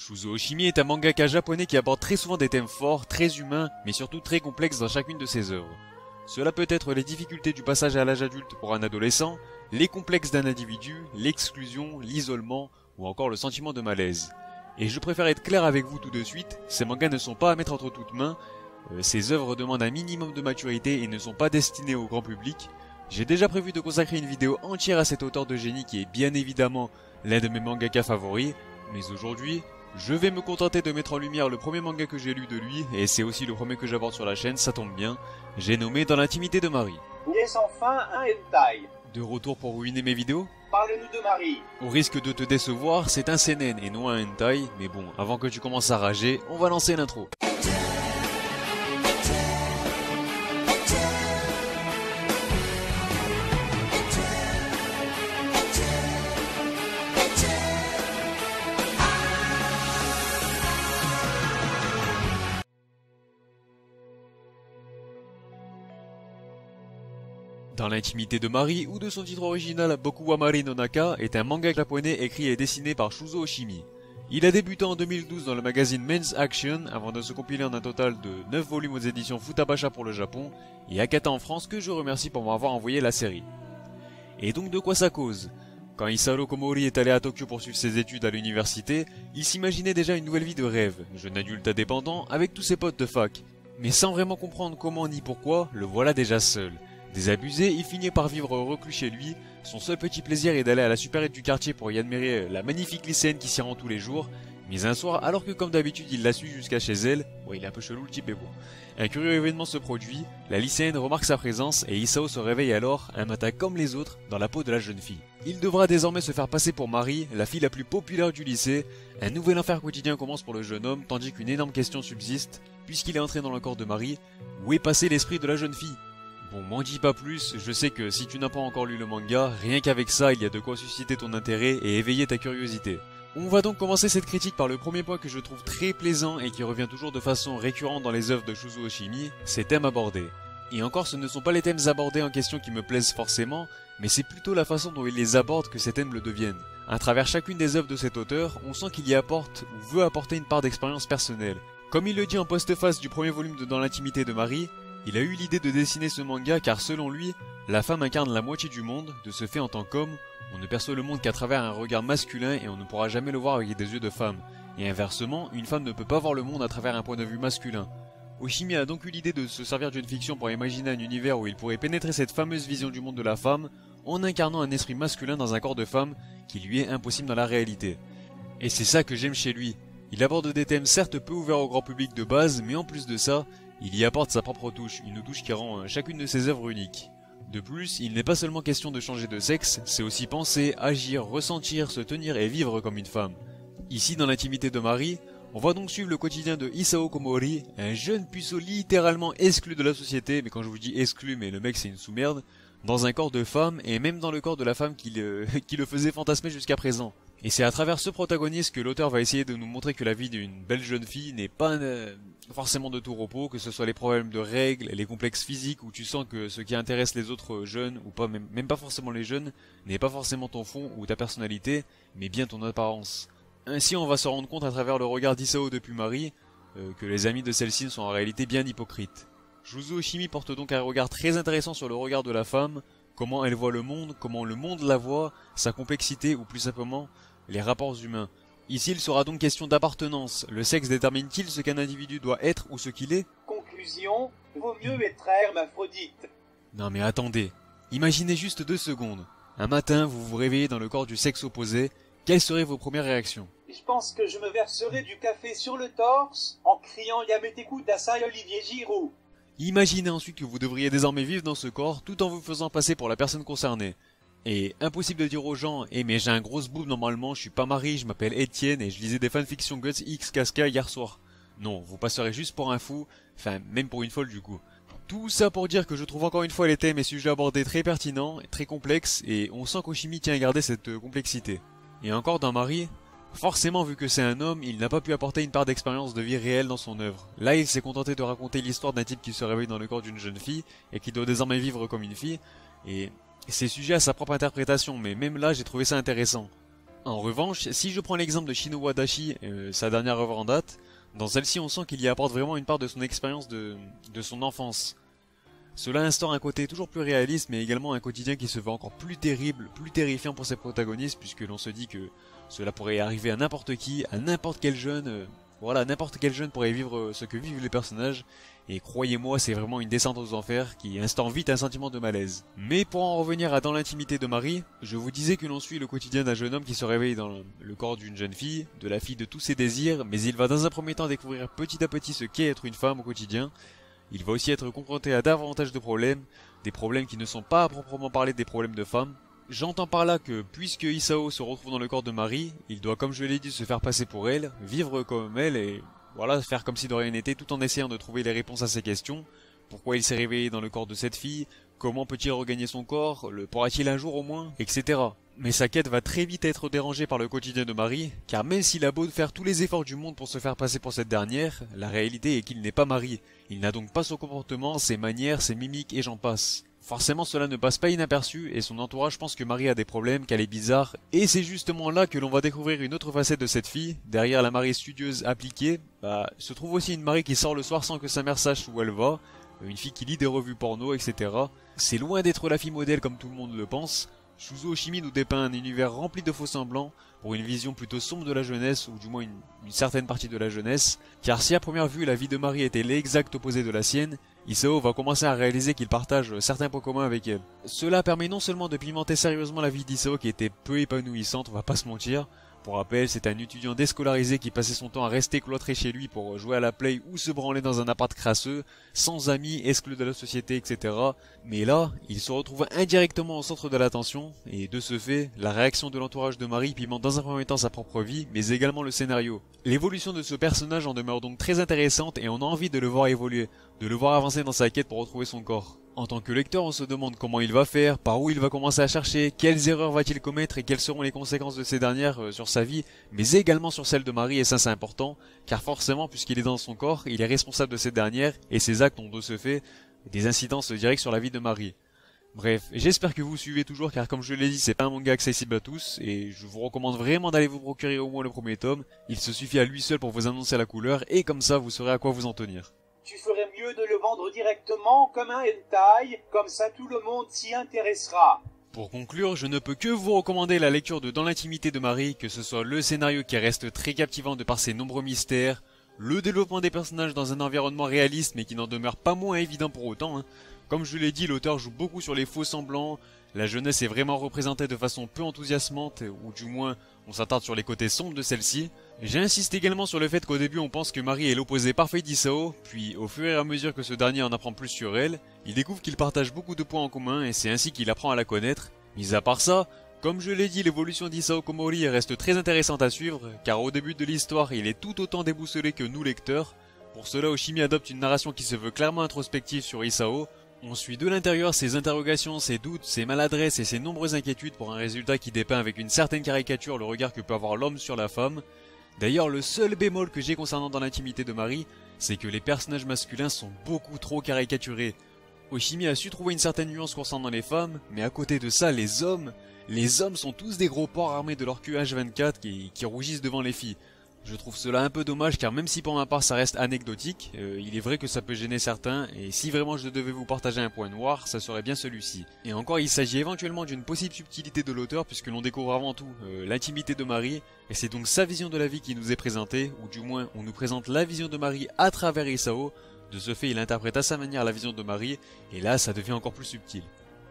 Shuzo Oshimi est un mangaka japonais qui aborde très souvent des thèmes forts, très humains, mais surtout très complexes dans chacune de ses œuvres. Cela peut être les difficultés du passage à l'âge adulte pour un adolescent, les complexes d'un individu, l'exclusion, l'isolement, ou encore le sentiment de malaise. Et je préfère être clair avec vous tout de suite, ces mangas ne sont pas à mettre entre toutes mains, ces œuvres demandent un minimum de maturité et ne sont pas destinées au grand public. J'ai déjà prévu de consacrer une vidéo entière à cet auteur de génie qui est bien évidemment l'un de mes mangakas favoris, mais aujourd'hui, je vais me contenter de mettre en lumière le premier manga que j'ai lu de lui, et c'est aussi le premier que j'aborde sur la chaîne, ça tombe bien, j'ai nommé Dans l'intimité de Marie. Est-ce enfin un hentai? De retour pour ruiner mes vidéos? Parle-nous de Marie. Au risque de te décevoir, c'est un seinen et non un hentai, mais bon, avant que tu commences à rager, on va lancer l'intro. Dans l'intimité de Marie, ou de son titre original Boku wa Mari no Naka, est un manga japonais écrit et dessiné par Shuzo Oshimi. Il a débuté en 2012 dans le magazine Men's Action avant de se compiler en un total de 9 volumes aux éditions Futabasha pour le Japon et Akata en France, que je remercie pour m'avoir envoyé la série. Et donc de quoi ça cause? Quand Isao Komori est allé à Tokyo pour suivre ses études à l'université, il s'imaginait déjà une nouvelle vie de rêve, jeune adulte indépendant avec tous ses potes de fac. Mais sans vraiment comprendre comment ni pourquoi, le voilà déjà seul. Désabusé, il finit par vivre reclus chez lui. Son seul petit plaisir est d'aller à la supérette du quartier pour y admirer la magnifique lycéenne qui s'y rend tous les jours. Mais un soir, alors que comme d'habitude il la suit jusqu'à chez elle, il est un peu chelou le type, mais bon. Un curieux événement se produit, la lycéenne remarque sa présence et Isao se réveille alors, un matin comme les autres, dans la peau de la jeune fille. Il devra désormais se faire passer pour Marie, la fille la plus populaire du lycée. Un nouvel enfer quotidien commence pour le jeune homme, tandis qu'une énorme question subsiste, puisqu'il est entré dans le corps de Marie, où est passé l'esprit de la jeune fille? Bon, m'en dis pas plus, je sais que si tu n'as pas encore lu le manga, rien qu'avec ça, il y a de quoi susciter ton intérêt et éveiller ta curiosité. On va donc commencer cette critique par le premier point que je trouve très plaisant et qui revient toujours de façon récurrente dans les œuvres de Shuzo Oshimi, ses thèmes abordés. Et encore, ce ne sont pas les thèmes abordés en question qui me plaisent forcément, mais c'est plutôt la façon dont il les aborde que ces thèmes le deviennent. À travers chacune des œuvres de cet auteur, on sent qu'il y apporte ou veut apporter une part d'expérience personnelle. Comme il le dit en postface du premier volume de Dans l'intimité de Marie, il a eu l'idée de dessiner ce manga car selon lui, la femme incarne la moitié du monde, de ce fait en tant qu'homme, on ne perçoit le monde qu'à travers un regard masculin et on ne pourra jamais le voir avec des yeux de femme. Et inversement, une femme ne peut pas voir le monde à travers un point de vue masculin. Oshimi a donc eu l'idée de se servir d'une fiction pour imaginer un univers où il pourrait pénétrer cette fameuse vision du monde de la femme en incarnant un esprit masculin dans un corps de femme qui lui est impossible dans la réalité. Et c'est ça que j'aime chez lui. Il aborde des thèmes certes peu ouverts au grand public de base, mais en plus de ça, il y apporte sa propre touche, une touche qui rend chacune de ses œuvres uniques. De plus, il n'est pas seulement question de changer de sexe, c'est aussi penser, agir, ressentir, se tenir et vivre comme une femme. Ici, dans l'intimité de Marie, on va donc suivre le quotidien de Isao Komori, un jeune puceau littéralement exclu de la société, mais quand je vous dis exclu, mais le mec c'est une sous-merde, dans un corps de femme et même dans le corps de la femme qui le faisait fantasmer jusqu'à présent. Et c'est à travers ce protagoniste que l'auteur va essayer de nous montrer que la vie d'une belle jeune fille n'est pas forcément de tout repos, que ce soit les problèmes de règles, les complexes physiques où tu sens que ce qui intéresse les autres jeunes, ou pas même pas forcément les jeunes, n'est pas forcément ton fond ou ta personnalité, mais bien ton apparence. Ainsi on va se rendre compte à travers le regard d'Isao depuis Marie, que les amis de celle-ci sont en réalité bien hypocrites. Shuzo Oshimi porte donc un regard très intéressant sur le regard de la femme, comment elle voit le monde, comment le monde la voit, sa complexité ou plus simplement les rapports humains. Ici il sera donc question d'appartenance. Le sexe détermine-t-il ce qu'un individu doit être ou ce qu'il est? Conclusion, vaut mieux être hermaphrodite. Non mais attendez, imaginez juste 2 secondes. Un matin vous vous réveillez dans le corps du sexe opposé, quelles seraient vos premières réactions? Je pense que je me verserai du café sur le torse en criant Yameteku Dasai Olivier Giroud. Imaginez ensuite que vous devriez désormais vivre dans ce corps tout en vous faisant passer pour la personne concernée. Et impossible de dire aux gens, mais j'ai un gros boob normalement, je suis pas Marie, je m'appelle Étienne et je lisais des fanfictions Guts X Casca hier soir. Non, vous passerez juste pour un fou, enfin même pour une folle du coup. Tout ça pour dire que je trouve encore une fois les thèmes et sujets abordés très pertinents, très complexes, et on sent qu'Oshimi tient à garder cette complexité. Et encore dans Marie, forcément vu que c'est un homme, il n'a pas pu apporter une part d'expérience de vie réelle dans son œuvre. Là il s'est contenté de raconter l'histoire d'un type qui se réveille dans le corps d'une jeune fille, et qui doit désormais vivre comme une fille, et c'est sujet à sa propre interprétation, mais même là j'ai trouvé ça intéressant. En revanche, si je prends l'exemple de Shino Wadashi, sa dernière œuvre en date, dans celle-ci on sent qu'il y apporte vraiment une part de son expérience de son enfance. Cela instaure un côté toujours plus réaliste, mais également un quotidien qui se veut encore plus terrible, plus terrifiant pour ses protagonistes, puisque l'on se dit que cela pourrait arriver à n'importe qui, à n'importe quel jeune, voilà, n'importe quel jeune pourrait vivre ce que vivent les personnages, et croyez-moi, c'est vraiment une descente aux enfers qui instaure vite un sentiment de malaise. Mais pour en revenir à Dans l'intimité de Marie, je vous disais que l'on suit le quotidien d'un jeune homme qui se réveille dans le corps d'une jeune fille, de la fille de tous ses désirs, mais il va dans un premier temps découvrir petit à petit ce qu'est être une femme au quotidien. Il va aussi être confronté à davantage de problèmes, des problèmes qui ne sont pas à proprement parler des problèmes de femmes. J'entends par là que puisque Isao se retrouve dans le corps de Marie, il doit, comme je l'ai dit, se faire passer pour elle, vivre comme elle et voilà, faire comme si de rien n'était tout en essayant de trouver les réponses à ses questions. Pourquoi il s'est réveillé dans le corps de cette fille? Comment peut-il regagner son corps? Le pourra-t-il un jour au moins? Etc. Mais sa quête va très vite être dérangée par le quotidien de Marie, car même s'il a beau faire tous les efforts du monde pour se faire passer pour cette dernière, la réalité est qu'il n'est pas Marie. Il n'a donc pas son comportement, ses manières, ses mimiques et j'en passe. Forcément cela ne passe pas inaperçu et son entourage pense que Marie a des problèmes, qu'elle est bizarre, et c'est justement là que l'on va découvrir une autre facette de cette fille. Derrière la Marie studieuse appliquée, se trouve aussi une Marie qui sort le soir sans que sa mère sache où elle va, une fille qui lit des revues porno, etc. C'est loin d'être la fille modèle comme tout le monde le pense. Shuzo Oshimi nous dépeint un univers rempli de faux semblants, pour une vision plutôt sombre de la jeunesse, ou du moins une certaine partie de la jeunesse, car si à première vue la vie de Marie était l'exact opposé de la sienne, Isao va commencer à réaliser qu'il partage certains points communs avec elle. Cela permet non seulement de pimenter sérieusement la vie d'Isao qui était peu épanouissante, on va pas se mentir. Pour rappel, c'est un étudiant déscolarisé qui passait son temps à rester cloîtré chez lui pour jouer à la play ou se branler dans un appart crasseux, sans amis, exclu de la société, etc. Mais là, il se retrouve indirectement au centre de l'attention, et de ce fait, la réaction de l'entourage de Marie pimente dans un premier temps sa propre vie, mais également le scénario. L'évolution de ce personnage en demeure donc très intéressante et on a envie de le voir évoluer, de le voir avancer dans sa quête pour retrouver son corps. En tant que lecteur, on se demande comment il va faire, par où il va commencer à chercher, quelles erreurs va-t-il commettre et quelles seront les conséquences de ces dernières sur sa vie, mais également sur celle de Marie, et ça c'est important, car forcément, puisqu'il est dans son corps, il est responsable de cette dernière, et ses actes ont de ce fait des incidences directes sur la vie de Marie. Bref, j'espère que vous suivez toujours, car comme je l'ai dit, c'est pas un manga accessible à tous, et je vous recommande vraiment d'aller vous procurer au moins le premier tome, il se suffit à lui seul pour vous annoncer la couleur, et comme ça vous saurez à quoi vous en tenir. Tu ferais mieux de le vendre directement comme un hentai, comme ça tout le monde s'y intéressera. Pour conclure, je ne peux que vous recommander la lecture de Dans l'intimité de Marie, que ce soit le scénario qui reste très captivant de par ses nombreux mystères, le développement des personnages dans un environnement réaliste mais qui n'en demeure pas moins évident pour autant. Comme je l'ai dit, l'auteur joue beaucoup sur les faux semblants, la jeunesse est vraiment représentée de façon peu enthousiasmante, ou du moins on s'attarde sur les côtés sombres de celle-ci. J'insiste également sur le fait qu'au début on pense que Marie est l'opposé parfait d'Isao, puis au fur et à mesure que ce dernier en apprend plus sur elle, il découvre qu'ils partagent beaucoup de points en commun et c'est ainsi qu'il apprend à la connaître. Mis à part ça, comme je l'ai dit, l'évolution d'Isao Komori reste très intéressante à suivre, car au début de l'histoire il est tout autant déboussolé que nous lecteurs. Pour cela, Oshimi adopte une narration qui se veut clairement introspective sur Isao. On suit de l'intérieur ses interrogations, ses doutes, ses maladresses et ses nombreuses inquiétudes pour un résultat qui dépeint avec une certaine caricature le regard que peut avoir l'homme sur la femme. D'ailleurs, le seul bémol que j'ai concernant Dans l'intimité de Marie, c'est que les personnages masculins sont beaucoup trop caricaturés. Oshimi a su trouver une certaine nuance concernant les femmes, mais à côté de ça, les hommes sont tous des gros porcs armés de leur cul H24 qui rougissent devant les filles. Je trouve cela un peu dommage car même si pour ma part ça reste anecdotique, il est vrai que ça peut gêner certains et si vraiment je devais vous partager un point noir, ça serait bien celui-ci. Et encore il s'agit éventuellement d'une possible subtilité de l'auteur puisque l'on découvre avant tout l'intimité de Marie et c'est donc sa vision de la vie qui nous est présentée, ou du moins on nous présente la vision de Marie à travers Isao. De ce fait il interprète à sa manière la vision de Marie et là ça devient encore plus subtil.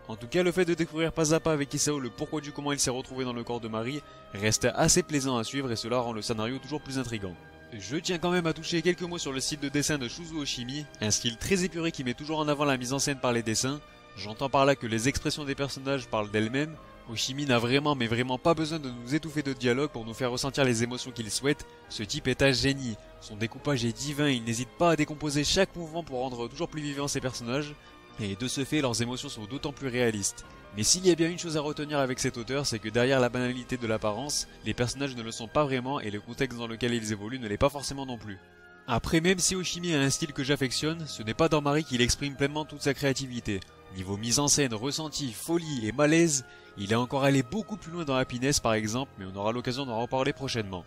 En tout cas, le fait de découvrir pas à pas avec Isao le pourquoi du comment il s'est retrouvé dans le corps de Marie reste assez plaisant à suivre et cela rend le scénario toujours plus intriguant. Je tiens quand même à toucher quelques mots sur le style de dessin de Shuzo Oshimi, un style très épuré qui met toujours en avant la mise en scène par les dessins. J'entends par là que les expressions des personnages parlent d'elles-mêmes. Oshimi n'a vraiment mais vraiment pas besoin de nous étouffer de dialogue pour nous faire ressentir les émotions qu'il souhaite. Ce type est un génie, son découpage est divin, il n'hésite pas à décomposer chaque mouvement pour rendre toujours plus vivants ses personnages. Et de ce fait, leurs émotions sont d'autant plus réalistes. Mais s'il y a bien une chose à retenir avec cet auteur, c'est que derrière la banalité de l'apparence, les personnages ne le sont pas vraiment et le contexte dans lequel ils évoluent ne l'est pas forcément non plus. Après, même si Oshimi a un style que j'affectionne, ce n'est pas dans Marie qu'il exprime pleinement toute sa créativité. Niveau mise en scène, ressenti, folie et malaise, il est encore allé beaucoup plus loin dans Happiness par exemple, mais on aura l'occasion d'en reparler prochainement.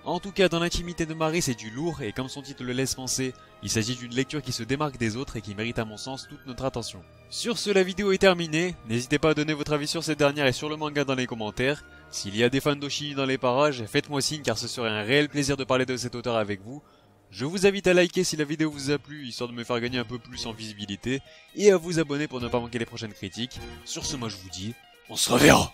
En tout cas, dans l'intimité de Marie, c'est du lourd et comme son titre le laisse penser, il s'agit d'une lecture qui se démarque des autres et qui mérite à mon sens toute notre attention. Sur ce, la vidéo est terminée, n'hésitez pas à donner votre avis sur cette dernière et sur le manga dans les commentaires. S'il y a des fans d'Oshii dans les parages, faites-moi signe car ce serait un réel plaisir de parler de cet auteur avec vous. Je vous invite à liker si la vidéo vous a plu, histoire de me faire gagner un peu plus en visibilité, et à vous abonner pour ne pas manquer les prochaines critiques. Sur ce, moi je vous dis, on se reverra!